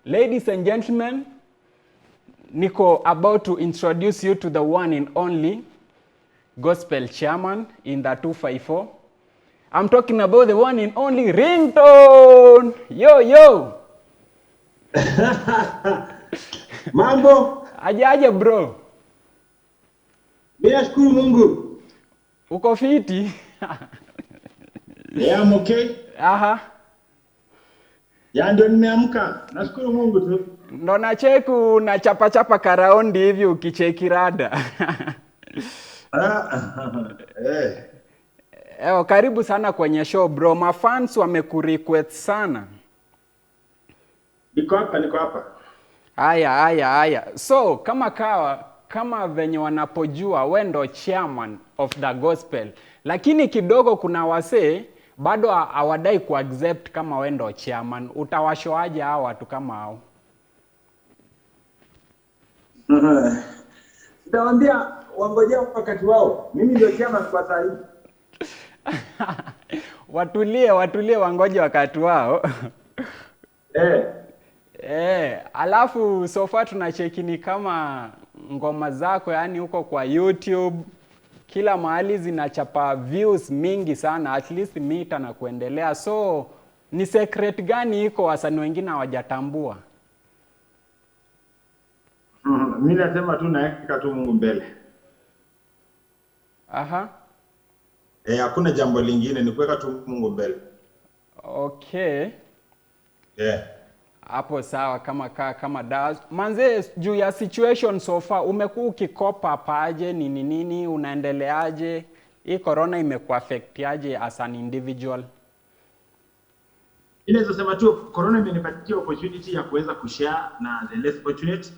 Ladies and gentlemen, Nico about to introduce you to the one and only gospel chairman in the 254. I'm talking about the one and only Ringtone. Yo, yo. Mambo. Aje bro. Nashukuru Mungu. Uko fiti? Yeah, I'm okay. Aha. Ya ndio nimeamka. Nashukuru Mungu tu. Ndo nacheku na chapa karaundi hivi ukicheki rada. Karibu sana kwenye show bro. Mafans wamekurequest sana. Niko hapa. Haya. So, kama venye wanapojua we ndo chairman of the gospel. Lakini kidogo kuna wasee bado hawadai kuaccept kama we ndo chairman. Utawashoaje hao watu kama hao? Nitawaambia wangojea wakati wao. Mimi ndio chairman kwa sasa hivi. Watulie wangoje wakati wao. Alafu so far tunachekini kama ngoma zako yani huko kwa YouTube kila mahali zinachapa views mingi sana, at least mita na kuendelea. So ni secret gani iko wasanii wengine hawajatambua? Mimi nasema tu naweka tu Mungu mbele. Aha. Hakuna jambo lingine, ni kuweka tu Mungu mbele. Okay. Hapo sawa kama dawa. Manze juu ya situation so far umekuwa ukikopa paje nini unaendeleaje? Hii corona imekuaffectiaje as an individual? Inaweza sema tu corona imenipatia opportunity ya kuweza kushare na the less fortunate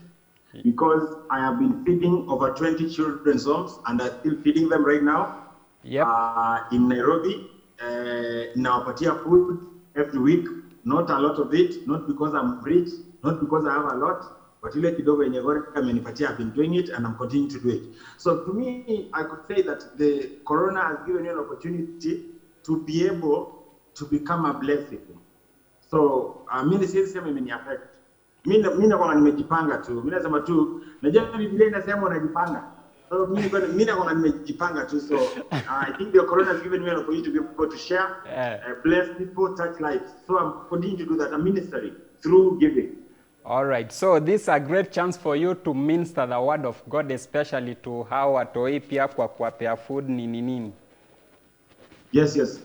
because I have been feeding over 20 children's homes and I'm still feeding them right now. Yep. In Nairobi, nawapatia food every week. Not a lot of it, not because I'm rich, not because I have a lot, but ile kidogo yenye God amenipatia, I've been doing it and I'm continuing to do it. So to me, I could say that the corona has given you an opportunity to be able to become a blessing. So, mimi siwezi sema imeni affect. Mimi nakuwa nimejipanga tu. Mimi nasema tu, najua Biblia inasema unajipanga. So mimi nakuwa nimejipanga tu. So I think the corona has given me an opportunity to be able to share, bless people, touch lives. So I'm continuing to do that. I'm ministering through giving. All right. So this is a great chance for you to minister the word of God, especially to how watoi pia kwa kuwapea food nini. Yes.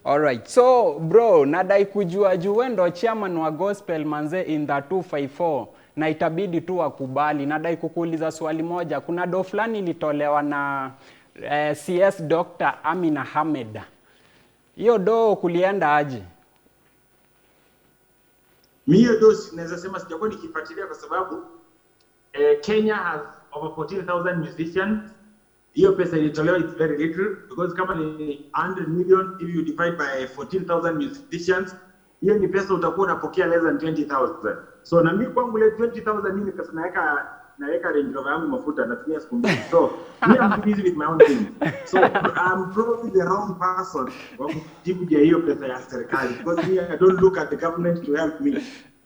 All right. So bro, nadai kujua juu ndo chairman wa gospel manze in the 254 na itabidi tu wakubali. Nadai kukuuliza swali moja. Kuna do fulani ilitolewa na CS Dr. Amina Hamed. Hiyo do kulienda aje? Mimi do naweza sema sijakuwa nikifuatilia kwa sababu Kenya has over 14,000 musicians. Hiyo pesa ilitolewa it's very little because kama ni 100 million if you divide by 14,000 musicians, hiyo ni pesa utakuwa unapokea less than 20,000. So na mimi kwangu ile 20,000 mimi naweka Range Rover yangu mafuta natumia siku mbili. So I'm busy with my own things. So I'm probably the wrong person wa kujibu hiyo pesa ya serikali because me I don't look at the government to help me.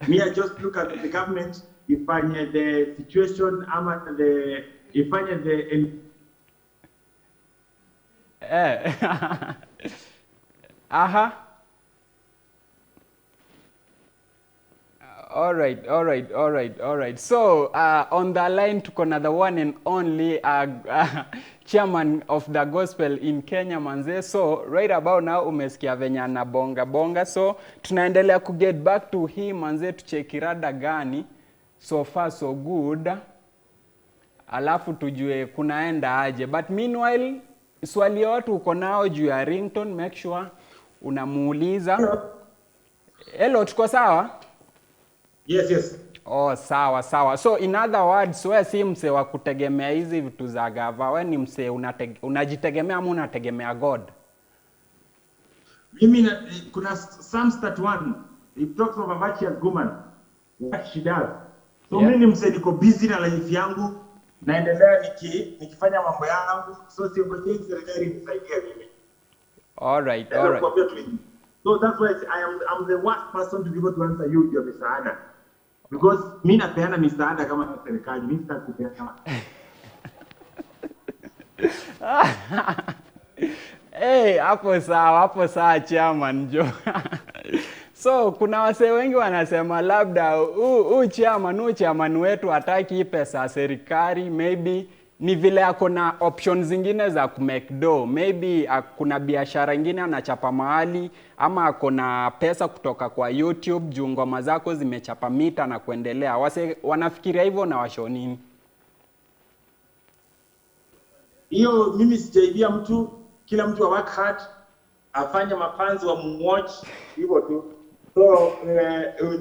Me I just look at the government ifanye the situation ama ifanye the Aha. All right. So, on the line tuko na the one and only chairman of the gospel in Kenya manze. So, right about now umesikia venya na bonga. So, tunaendelea ku get back to him manze, tucheki rada gani. So far so good. Alafu tujue kunaenda aje. But meanwhile, swali ya watu uko nao juu ya Ringtone, make sure unamuuliza. Hello, tuko sawa? Yes. Oh, sawa. So in other words, wewe si mse wa kutegemea hizi vitu za gava, wewe ni mse unajitegemea ama unategemea God? Mimi kuna Psalms 31, it talks of a virtuous woman, what she does. So mimi ni mse niko busy na life yangu, naendelea nikifanya mambo yangu, so siongojei serikali nisaidie mimi. All right. So that's why I'm the worst person to be able to answer you your misaada. Because mimi napeana misaada kama serikali, mimi sitaki kupeana. Hey, hapo sawa chairman jo. So kuna wasee wengi wanasema labda huu chairman wetu hataki hii pesa ya serikali, maybe ni vile ako na options zingine za kumake do, maybe kuna biashara ingine anachapa mahali, ama ako na pesa kutoka kwa YouTube juu ngoma zako zimechapa mita na kuendelea. Wase wanafikiria hivyo na washo nini? Hiyo mimi sijaibia mtu, kila mtu work hard, afanye mafanzi wa watch hivyo tu. So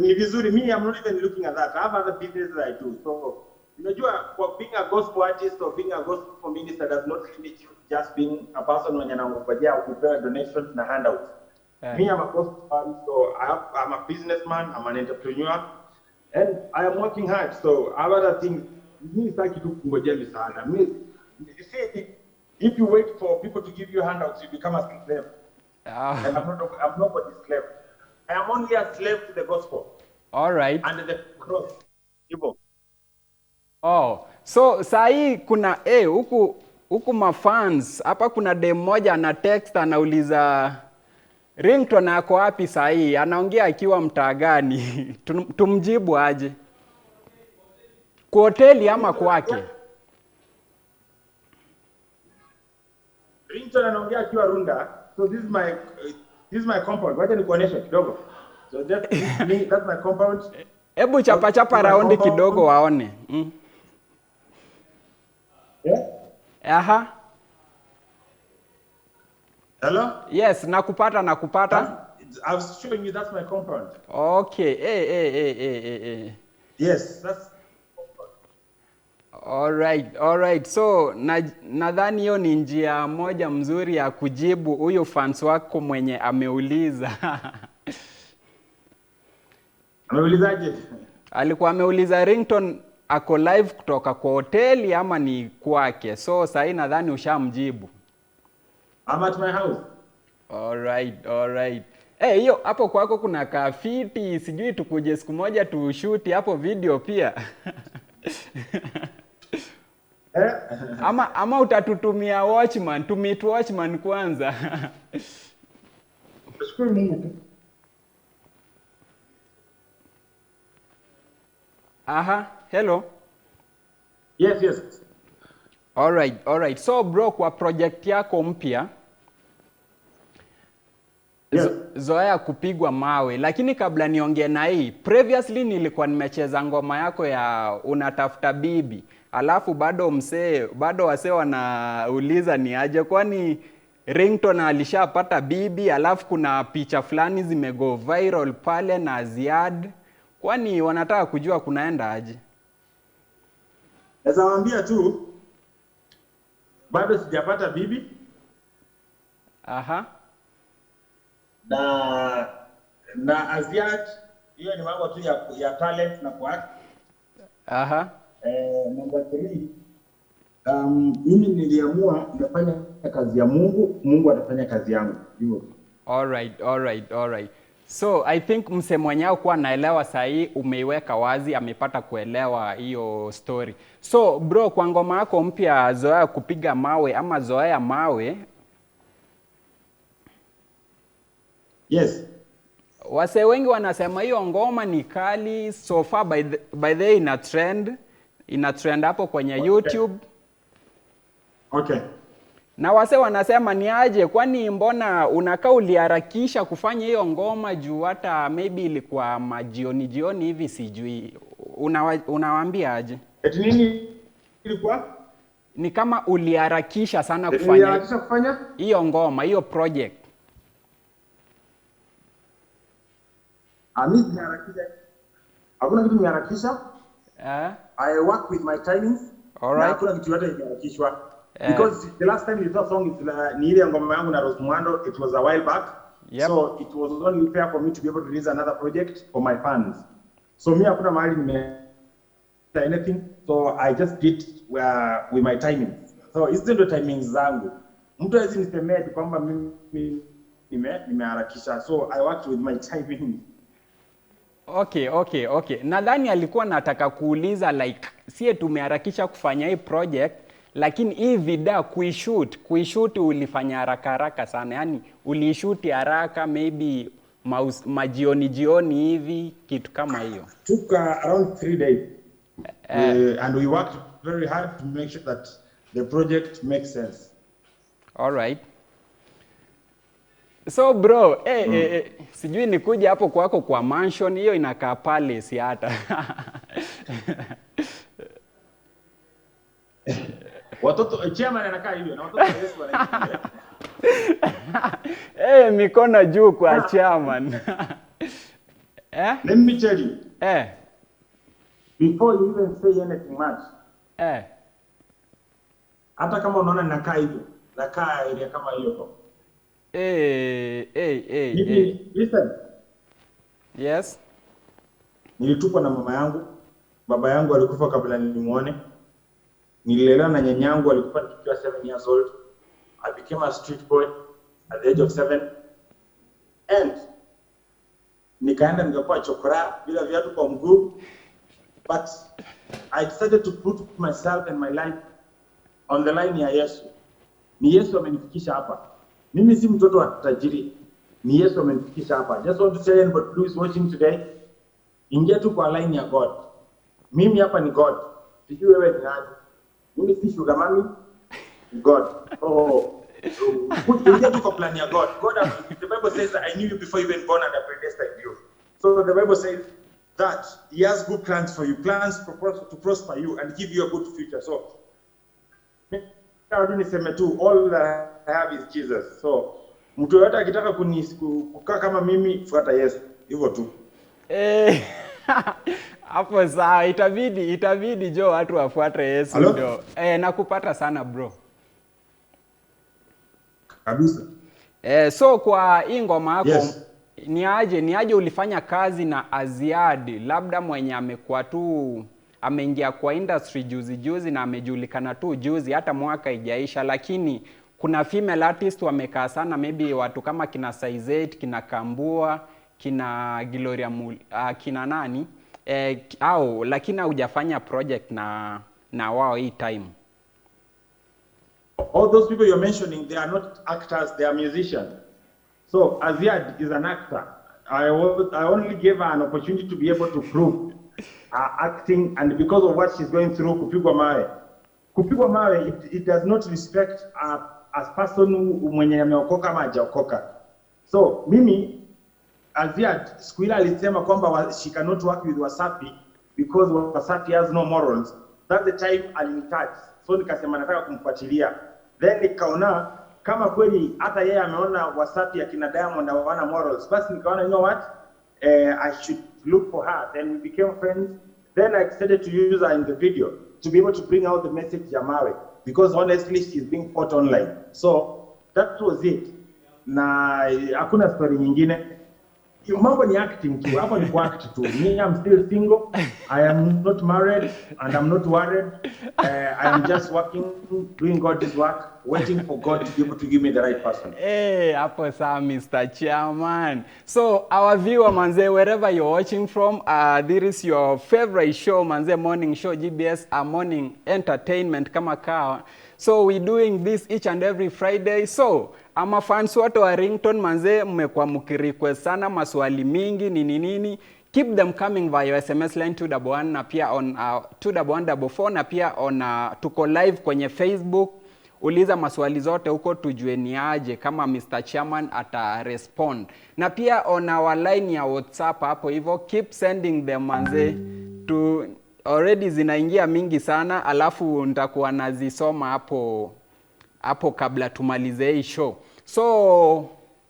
ni vizuri, mimi I'm not even looking at that. I have other businesses I do. So unajua, for being a gospel artist or being a gospel minister does not limit you just being a person mwenye anakupatia kupewa donations na handouts. Me, I'm a gospel artist, so I'm a businessman, I'm an entrepreneur, and I am working hard. So I have other things. Mimi sitaki tu kungojea misaada. You see, if you wait for people to give you handouts, you become a slave. And I'm nobody's slave. I am only a slave to the gospel. All right. And the cross. Oh, so sahi kuna huku mafans hapa, kuna dem moja ana text anauliza Ringtone ako wapi sahi, anaongea akiwa mtaa gani? Tumjibu aje? Kwa hoteli ama kwake? Ringtone anaongea akiwa Runda. So this is my compound. Wacha nikuoneshe kidogo. So that's my compound. Hebu chapa raundi kidogo waone. Yeah? Aha. Hello? Yes, nakupata. I was showing you that's my compound. Okay. Hey. Yes, that's All right. So nadhani hiyo ni njia moja mzuri ya kujibu huyu fans wako mwenye ameuliza. Ameulizaje? Alikuwa ameuliza Ringtone ako live kutoka kwa hoteli ama ni kwake. So sasa nadhani ushamjibu. I'm at my house. All right. Hiyo hapo kwako kuna kafiti, sijui tukuje siku moja tushoot hapo video pia. Ama utatutumia watchman, to meet watchman kwanza. Shukuru Mungu. Aha, hello. Yes. All right. So bro, kwa project yako mpya, yes. Zoea kupigwa mawe, lakini kabla niongee na hii, previously nilikuwa nimecheza ngoma yako ya unatafuta bibi. Alafu bado wasee wanauliza ni aje, kwani Ringtone alishapata bibi, alafu kuna picha fulani zimego viral pale na Ziad. Kwani wanataka kujua kunaenda aje? Naweza waambia tu bado sijapata bibi. Aha. Na Aziad, hiyo ni mambo tu ya talent na kwa. Aha. Number 3, mimi niliamua nafanya kazi ya Mungu atafanya kazi yangu. Hivyo. All right. So I think msemonyao kuwa naelewa sahi umeiweka wazi, amepata kuelewa hiyo story. So bro, kwa ngoma yako mpya Zoea kupiga mawe ama Zoea mawe. Yes. Wasee wengi wanasema hiyo ngoma ni kali, so far by the ina trend hapo kwenye YouTube. Okay. Na wasee wanasema ni aje, kwani mbona unakaa uliharakisha kufanya hiyo ngoma juu hata maybe ilikuwa majioni hivi sijui. Unawaambia aje? Eti nini ilikuwa? Ni kama uliharakisha sana kufanya hiyo ngoma, hiyo project. Mimi niharakisha. Hakuna kitu niharakisha. I work with my timings. All right. Hakuna kitu yote niharakishwa. Because the last time you saw song is ni ile ngoma yangu na Rose Muhando, it was a while back. Yep. So it was only fair for me to be able to release another project for my fans. So mimi hakuna mahali anything, so I just did with my timing. So hizo ndio timings zangu. Mtu hawezi nisemea kwamba mimi nimeharakisha. So I worked with my timing. Okay. Nadhani alikuwa nataka kuuliza like sie tumeharakisha kufanya hii project lakini hii video kuishoot ulifanya haraka sana. Yaani uliishoot haraka maybe jioni hivi kitu kama hiyo. Took around 3 days. And we worked very hard to make sure that the project makes sense. All right. So bro, sijui nikuja hapo kwako kwa mansion hiyo inakaa palace hata. Watoto chairman anakaa hivyo na watoto Yesu wanakaa. Mikono juu kwa chairman. Let me tell you. Before you even say anything much. Hata kama unaona nakaa hivyo, nakaa area kama hiyo. Listen. Yes. Nilitupwa na mama yangu. Baba yangu alikufa kabla nimuone. Nililelewa na nyanyangu alikufa nikiwa 7 years old. I became a street boy at the age of 7. And nikaenda nikakuwa chokora bila viatu kwa mguu. But I decided to put myself and my life on the line ya Yesu. Ni Yesu amenifikisha hapa. Mimi si mtoto wa tajiri. Ni Yesu amenifikisha hapa. Just want to tell anybody who is watching today, ingia tu kwa line ya God. Mimi hapa ni God. Sijui wewe ni nani. Mimi si sugar mommy. God. Ingia tu kwa plan ya God. The Bible says that I knew you before you were born and I predestined you. So the Bible says that He has good plans for you. Plans to prosper you and give you a good future. So niseme tu all that I have is Jesus. So mtu yote akitaka kukaa kama mimi fuata Yesu. Hivyo tu. Hapo sawa, itabidi jo watu wafuate Yesu ndio. Nakupata sana bro. Kabisa. So kwa hii ngoma yako yes. Ni aje ulifanya kazi na Aziad, labda mwenye amekuwa tu ameingia kwa industry juzi na amejulikana tu juzi hata mwaka ijaisha, lakini kuna female artist wamekaa sana, maybe watu kama kina Saizet, kina Kambua, kina Gloria kina nani lakini hujafanya project na wao hii time. All those people you're mentioning, they are not actors, they are musicians. So Aziad is an actor. I only gave her an opportunity to be able to prove acting, and because of what she's going through, kupigwa mawe, it does not respect as person mwenye ameokoka ama hajaokoka. So mimi Aziad siku ile alisema kwamba she cannot work with Wasafi because Wasafi has no morals. That's the time alinitouch. So nikasema nataka kumfuatilia. Then nikaona kama kweli hata yeye ameona Wasafi akina Diamond hawana morals, basi nikaona you know what, I should look for her. Then we became friends. Then I decided to use her in the video to be able to bring out the message ya mawe, because honestly she's being fought online. So that was it. Na hakuna story nyingine. Mambo ni acting tu, hapo ni act tu. Me, I'm still single. I am not married and I'm not worried. I am just working, doing God's work, waiting for God to be able to give me the right person. Hapo saa Mr. Chairman. So our viewer manze, wherever you're watching from, this is your favorite show manze, morning show GBS, a morning entertainment kama kawa. So we're doing this each and every Friday. So ama fans wote wa Ringtone manze, mmekuwa mkirequest sana maswali mingi nini. Keep them coming via SMS line 211 na pia on 21144 na pia on tuko live kwenye Facebook. Uliza maswali zote huko tujue ni aje kama Mr. Chairman ata respond. Na pia on our line ya WhatsApp hapo hivyo, keep sending them manze to already zinaingia mingi sana, alafu nitakuwa nazisoma hapo kabla tumalize hii show. So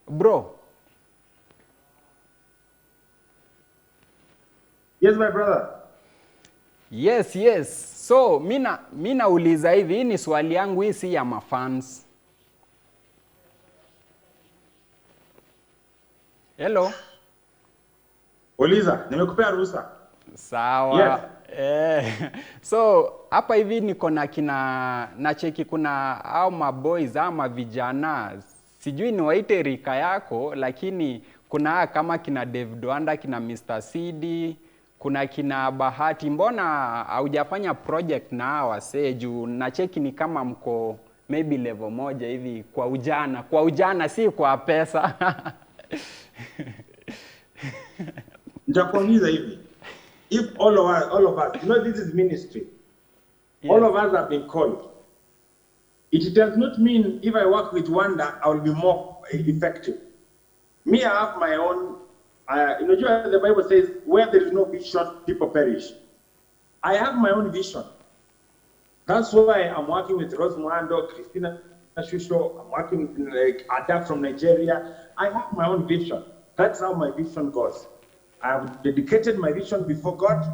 bro. Yes my brother. Yes. So mina nauliza hivi, hii ni swali yangu, hii si ya mafans. Hello. Uliza, nimekupea ruhusa. Sawa. Yes. So hapa hivi niko na cheki kuna au maboys ama vijana, sijui ni waite rika yako, lakini kuna kama kina David Wanda, kina Mr. CD, kuna kina Bahati. Mbona haujafanya project na hawa Seju? Na cheki ni kama mko maybe level moja hivi kwa ujana si kwa pesa. Nitakuuliza hivi. If all of us, you know this is ministry. Yes. All of us have been called. It does not mean if I work with Wanda, I will be more effective. Me, I have my own, you know, the Bible says, where there is no vision, people perish. I have my own vision. That's why I'm working with Rose Mwando, Christina Shusho, I'm working with like Ada from Nigeria. I have my own vision. That's how my vision goes. I have dedicated my vision before God,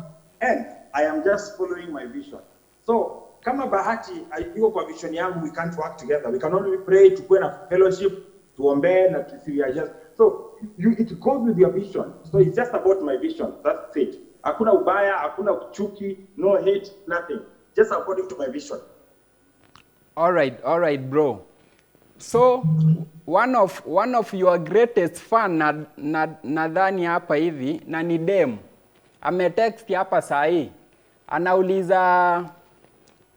and I am just following my vision. So, kama Bahati, ayuko kwa vision yangu, we can't work together. We can only pray, tukue na fellowship, tuombe, na tusiwe just. So, it goes with your vision. So, it's just about my vision. That's it. Hakuna ubaya, hakuna chuki, no hate, nothing. Just according to my vision. All right, bro. So, one of your greatest fan nadhani hapa hivi na ni dem. Ametext hapa sahi. Anauliza,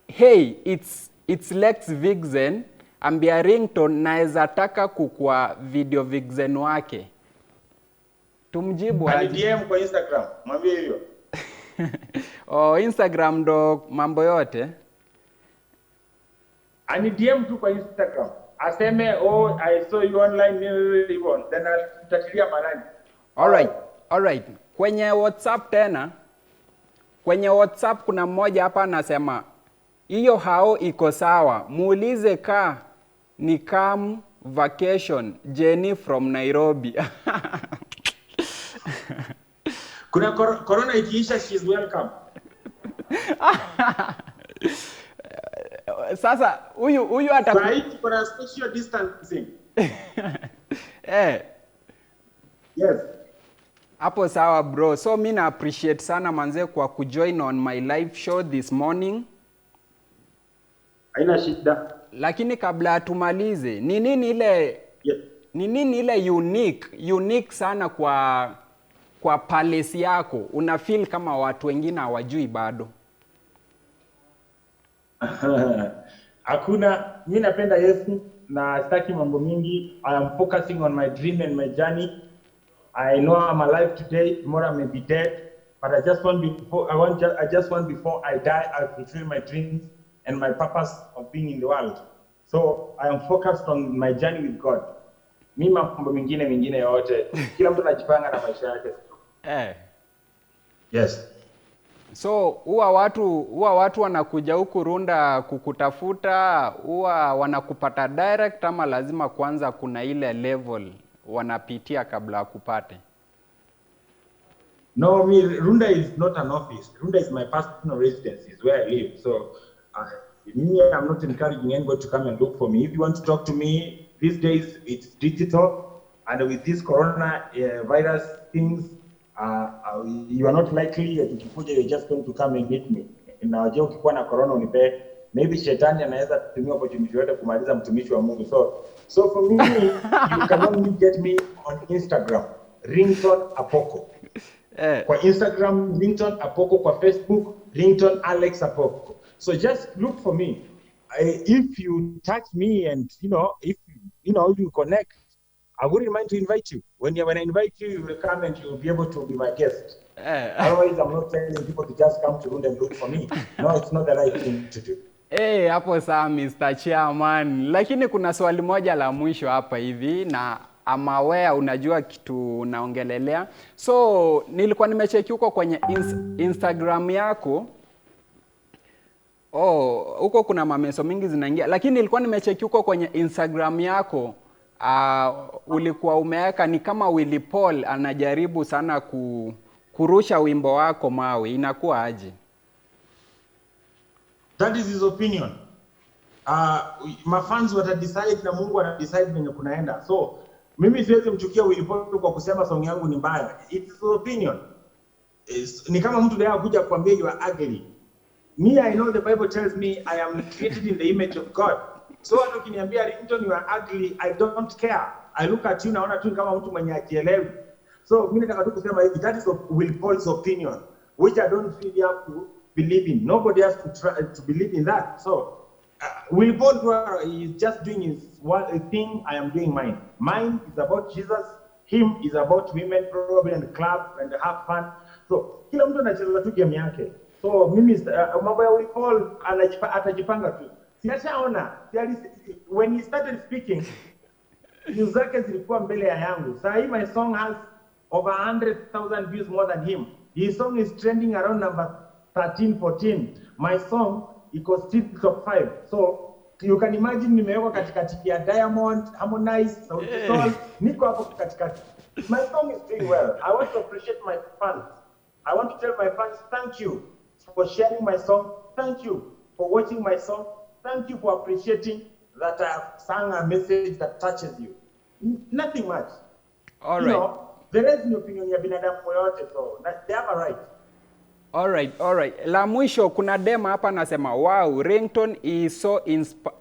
hey, it's Lex Vixen, ambia Ringtone naeza taka kukua video Vixen wake. Tumjibu aje? DM kwa Instagram, mwambie hiyo. Oh, Instagram ndo mambo yote. Ani DM tu kwa Instagram. Aseme, oh, I saw you online, then I'll tatilia manani. All right. Kwenye WhatsApp tena, kwenye WhatsApp kuna mmoja hapa anasema, hiyo hao iko sawa, muulize ka ni come vacation, Jenny from Nairobi. Kuna corona ikiisha, she's welcome. Sasa huyu Right, for a social distancing. Yes. Hapo sawa bro. So mimi na appreciate sana manze kwa kujoin on my live show this morning. Haina shida. Lakini kabla tumalize, ni nini ile unique sana kwa palace yako? Una feel kama watu wengine hawajui bado? Hakuna, mimi napenda Yesu na sitaki mambo mingi. I am focusing on my dream and my journey. I know I'm alive today, tomorrow I may be dead, but I just want before I die, I fulfill my dreams and my purpose of being in the world. So I am focused on my journey with God. Mimi mambo mengine yote, kila mtu anajipanga na maisha yake. Yes. So huwa watu wanakuja huku Runda kukutafuta, huwa wanakupata direct ama lazima kwanza kuna ile level wanapitia kabla kupate? No, Runda is not an office. Runda is my personal residence, is where I live. So I'm not encouraging anybody to come and look for me. If you want to talk to me, these days it's digital, and with this corona virus things, you are not likely you're just going to come and meet me. Na je, ukikuwa na corona unipe, maybe shetani anaweza kutumia opportunity yote kumaliza mtumishi wa Mungu. So for me, you can only get me on Instagram, Ringtone Apoko. Kwa Instagram, Ringtone Apoko. Kwa Facebook, Ringtone Alex Apoko. So just look for me. If you touch me and if you connect, I wouldn't mind to invite you. When I invite you, you will come and you will be able to be my guest. Otherwise, I'm not telling people to just come to Runda and look for me. No, it's not the right thing to do. Hapo saa Mr. Chairman. Lakini kuna swali moja la mwisho hapa hivi na amawea unajua kitu naongelelea. So, nilikuwa nimecheki huko kwenye Instagram yako. Huko kuna mameso mingi zinaingia. Lakini nilikuwa nimecheki huko kwenye Instagram yako. Ulikuwa umeweka ni kama Willy Paul anajaribu sana kurusha wimbo wako mawe. Inakuwa aje? That is his opinion. Mafans watadecide na Mungu atadecide venye kunaenda. So, mimi siwezi mchukia Willy Paul kwa kusema song yangu ni mbaya. It's his opinion. Ni kama mtu leo kuja kuambia you are ugly. Me, I know the Bible tells me I am created in the image of God. So, ukiniambia Ringtone you are ugly, I don't care. I look at you naona tu kama mtu mwenye akielewi. So mimi nataka tu kusema hivi, that is Will Paul's opinion, which I don't really have to believe in. Nobody has to try to believe in that. So Will Paul is just doing his one thing, I am doing mine. Mine is about Jesus, him is about women probably and club and have fun. So kila mtu anacheza tu game yake. So mimi mambo ya Will Paul atajipanga tu. Siashaona, when he started speaking, views zake zilikuwa mbele ya yangu. Sasa hii my song has over 100,000 views more than him. His song is trending around number 13, 14. My song iko still top 5. So you can imagine nimewekwa katikati ya Diamond, Harmonize, Sauti Sol, niko hapo katikati. My song is doing well. I want to appreciate my fans. I want to tell my fans, thank you for sharing my song. Thank you for watching my song. Thank you for appreciating that I have sung a message that touches you. Nothing much. All right. You know, there is no opinion ya binadamu yoyote, so they have a right. All right. La mwisho kuna dema hapa nasema, wow, Ringtone is so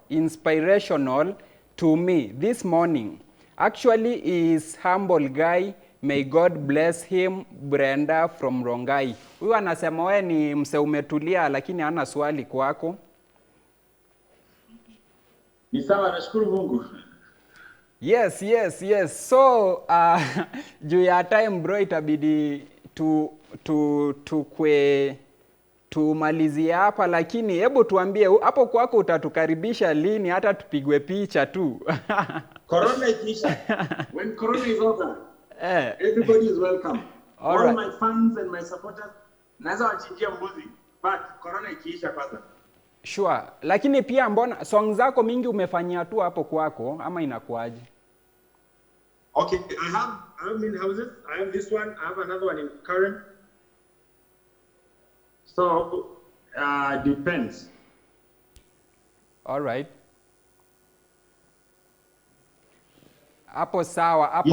inspirational to me this morning. Actually he is humble guy. May God bless him. Brenda from Rongai. Huyu anasema wewe ni mse umetulia lakini hana swali kwako. Ni sawa, nashukuru Mungu. Yes. So juu ya time bro, itabidi tumalizie hapa, lakini hebu tuambie hapo kwako utatukaribisha lini hata tupigwe picha tu. Corona ikiisha. When Corona is over, everybody is welcome. All my fans and my supporters, naweza wachinjia mbuzi, but Corona ikiisha kwanza. Sure. Lakini pia mbona song zako mingi umefanyia tu hapo kwako ama inakuaje? Okay, I have in houses. I have this one. I have another one in current. So, depends. All right. Hapo sawa.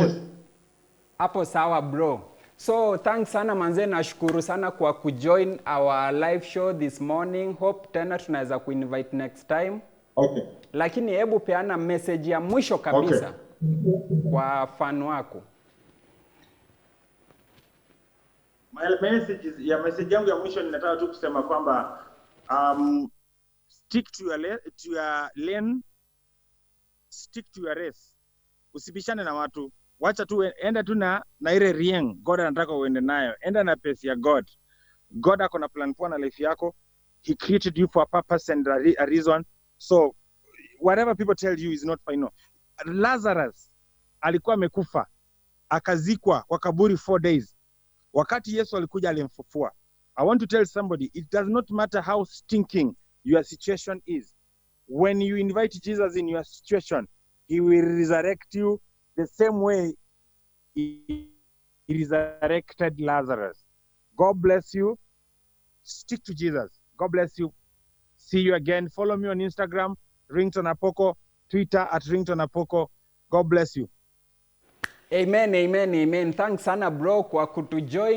Hapo sawa bro. So thanks sana manze, nashukuru sana kwa kujoin our live show this morning. Hope tena tunaweza kuinvite next time. Okay. Lakini hebu peana message ya mwisho kabisa kwa fan wako. Message yangu ya mwisho ninataka tu kusema kwamba stick to your lane, stick to your race. Usibishane na watu. Wacha tu enda tu na ile rieng God anataka uende nayo. Enda na pace ya God. God ako na plan poa na life yako. He created you for a purpose and a reason. So whatever people tell you is not final. Lazarus alikuwa amekufa, akazikwa kwa kaburi 4 days. Wakati Yesu alikuja alimfufua. I want to tell somebody, it does not matter how stinking your situation is. When you invite Jesus in your situation, he will resurrect you the same way he resurrected Lazarus. God bless you. Stick to Jesus. God bless you. See you again. Follow me on Instagram, Ringtone Apoko, Twitter @Ringtone Apoko. God bless you. Amen. Thanks sana bro kwa kutujoin.